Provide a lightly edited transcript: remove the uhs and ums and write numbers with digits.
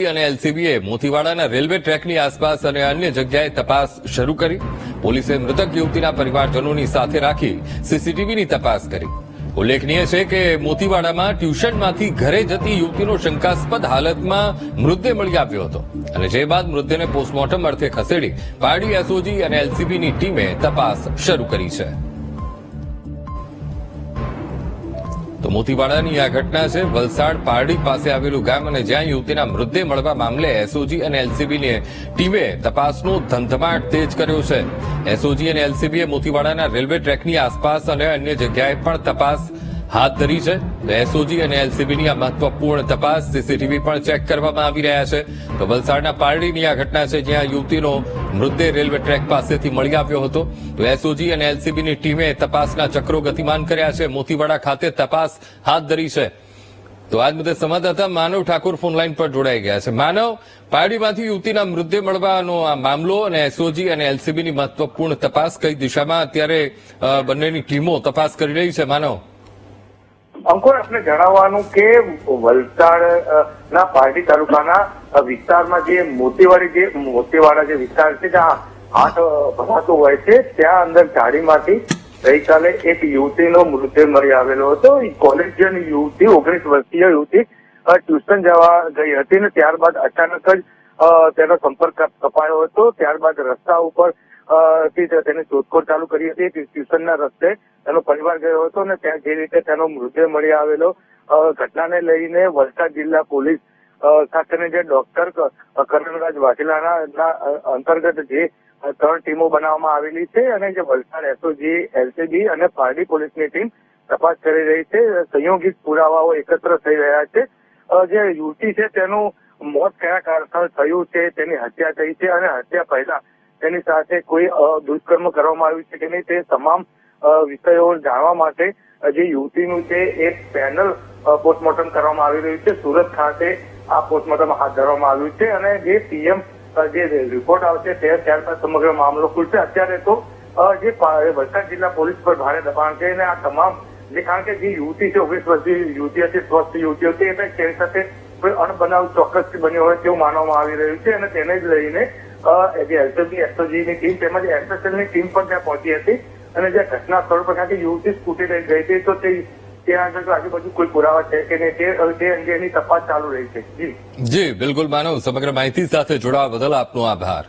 અને એલસીબીએ મોતીવાડાના રેલવે ટ્રેકની આસપાસ અને અન્ય જગ્યાએ તપાસ શરૂ કરી. પોલીસે મૃતક યુવતીના પરિવારજનોની સાથે રાખી સીસીટીવીની તપાસ કરી. ઉલ્લેખનીય છે કે મોતીવાડામાં ટ્યુશનમાંથી ઘરે જતી યુવતીનો શંકાસ્પદ હાલતમાં મૃતદેહ મળી આવ્યો હતો અને જે બાદ મૃતદેહને પોસ્ટમોર્ટમ અર્થે ખસેડી પારડી એસઓજી અને એલસીબીની ટીમે તપાસ શરૂ કરી છે. તો મોતીવાડાની આ ઘટના છે વલસાડ પારડી પાસે આવેલું ગામ અને જ્યાં યુવતીના મૃતદેહ મળવા મામલે એસઓજી અને એલસીબીની ટીમે તપાસનો ધમધમાટ તેજ કર્યો છે. એસઓજી અને એલસીબીએ મોતીવાડાના રેલવે ટ્રેકની આસપાસ અને અન્ય જગ્યાએ પણ તપાસ હાથ ધરી છે. એસઓજી અને એલસીબીની આ મહત્વપૂર્ણ તપાસ સીસીટીવી પણ ચેક કરવામાં આવી રહ્યા છે. તો વલસાડના પારડીની આ ઘટના છે જ્યાં યુવતીનો મૃતદેહ રેલવે ટ્રેક પાસેથી મળી આવ્યો હતો. તો એસઓજી અને એલસીબીની ટીમે તપાસના ચક્રો ગતિમાન કર્યા છે. મોતીવાડા ખાતે તપાસ હાથ ધરી છે. તો આજ મુદ્દે સંવાદદાતા માનવ ઠાકોર ફોનલાઈન પર જોડાઈ ગયા છે. માનવ, પારડીમાંથી યુવતીના મૃતદેહ મળવાનો આ મામલો અને એસઓજી અને એલસીબીની મહત્વપૂર્ણ તપાસ કઈ દિશામાં અત્યારે બંનેની ટીમો તપાસ કરી રહી છે? માનવ, અંકુર, આપણે જણાવવાનું કે વલસાડ ના પારડી તાલુકાના વિસ્તારમાં જે મોતીવાડા જે વિસ્તાર છે જ્યાં હાટ ભરાતો હોય છે ત્યાં અંદર ઝાડીમાંથી ગઈકાલે એક યુવતીનો મૃતદેહ મળી આવેલો હતો. કોલેજિયન યુવતી, 19 વર્ષીય યુવતી ટ્યુશન જવા ગઈ હતી ને ત્યારબાદ અચાનક જ તેનો સંપર્ક કપાયો હતો. ત્યારબાદ રસ્તા ઉપર તેને શોધખોળ ચાલુ કરી હતી. ટ્યુશનના રસ્તે તેનો પરિવાર ગયો હતો અને ત્યાં જે રીતે તેનો મૃતદેહ મળી આવેલો. ઘટનાને લઈને વલસાડ જિલ્લા પોલીસ ખાતેની જે ડોક્ટર કરણરાજ વાઘેલાના અંતર્ગત જે 3 ટીમો બનાવવામાં આવેલી છે અને જે વલસાડ એસઓજી, એલસીબી અને પારડી પોલીસની ટીમ તપાસ કરી રહી છે. સંયોગિત પુરાવાઓ એકત્ર થઈ રહ્યા છે. જે યુવતી છે તેનું મોત કયા કારણસર થયું છે, તેની હત્યા થઈ છે અને હત્યા પહેલા તેની સાથે કોઈ દુષ્કર્મ કરવામાં આવ્યું છે કે નહીં તે તમામ વિષયો જાણવા માટે જે યુવતીનું છે એ પેનલ પોસ્ટમોર્ટમ કરવામાં આવી રહ્યું છે. સુરત ખાતે આ પોસ્ટમોર્ટમ હાથ ધરવામાં આવ્યું છે અને જે પીએમ જે રિપોર્ટ આવશે ત્યારબાદ સમગ્ર મામલો ખુલશે. અત્યારે તો જે વલસાડ જિલ્લા પોલીસ પર ભારે દબાણ છે અને આ તમામ કારણ કે જે યુવતી છે 19 વર્ષની યુવતી હતી, સ્વસ્થ યુવતી હતી, એટલે તેની સાથે કોઈ અણબનાવ ચોક્કસથી બન્યો હોય તેવું માનવામાં આવી રહ્યું છે અને તેને જ લઈને જે એલસીબી, એસઓજીની ટીમ તેમજ એસએસએલની ટીમ પણ ત્યાં પહોંચી હતી અને જે ઘટના સ્થળ પર ત્યાંથી યુવતી સ્કૂટી લઈ ગઈ હતી તો ત્યાં આગળ આજુબાજુ કોઈ પુરાવા છે કે નહીં તે અંગેની તપાસ ચાલુ રહી છે. જી બિલકુલ માનવ, સમગ્ર માહિતી સાથે જોડાવા બદલ આપનો આભાર.